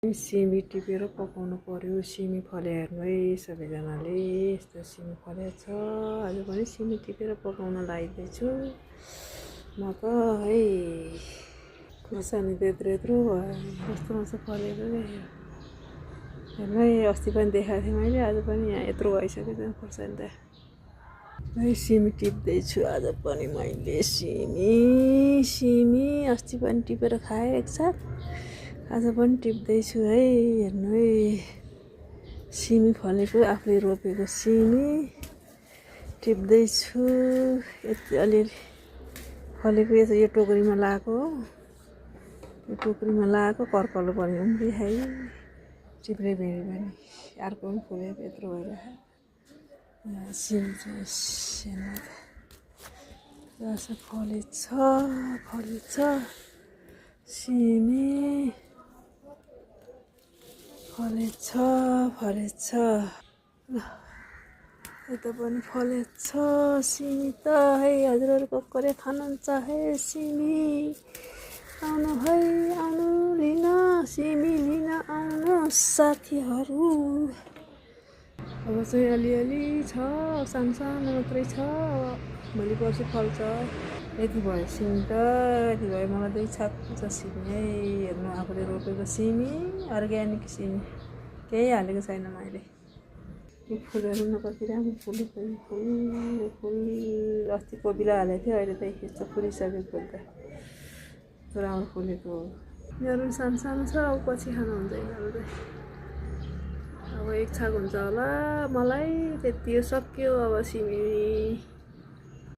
सिमी टिपेर पकाउनु पर्यो। सिमी फले हेर्नु है सबैजनाले, यस्तो सिमी फलेको छ। आज पनि सिमी टिपेर पकाउन लागिदिएछु म त है। खुर्सानी त यत्रो यत्रो भयो, कस्तो मजा फलेको क्या हेर्नु है। अस्ति पनि देखाएको थिएँ मैले, आज पनि यहाँ यत्रो भइसक्यो त खुर्सानी त है। सिमी टिप्दैछु आज पनि मैले। सिमी अस्ति पनि टिपेर खाएँ एकसाथ, आज पनि टिप्दैछु है। हेर्नु है, सिमी फलेको आफूले रोपेको सिमी टिप्दैछु। यति अलिअलि फलेको यो टोकरीमा लगाएको हो, यो टोकरीमा लगाएको कर्कलो पनि उम्रिहाइ टिप्दै बेरी पनि अर्को पनि फुलेको यत्रो भइरहेको सिमी चाहिँ फलेछ सिमी फलेछ यता पनि फलेछ सिमी त है। हजुरहरू ककरे खानुहुन्छ है सिमी? आउनु है, आउनु लिन, सिमी लिन आउनु साथीहरू। अब चाहिँ अलिअलि छ, सानो सानो मात्रै छ, भोलि पर्सि फल्छ। यति भयो सिमी त, यति भयो। मलाई 2 छाक छ सिमी है। हेर्नु, आफूले रोपेको सिमी, अर्ग्यानिक सिमी, केही हालेको छैन मैले। यो फुलहरू न कति राम्रो फुलेको, फुल अस्ति कोपिला हालेको थियो, अहिले त यस्तो फुलिसक्यो फुल त, यस्तो राम्रो फुलेको हो। यिनीहरू सानो सानो छ, अब पछि खानु हुन्छ यिनीहरू चाहिँ। अब 1 छाक हुन्छ होला मलाई, त्यति हो, सक्यो अब सिमी।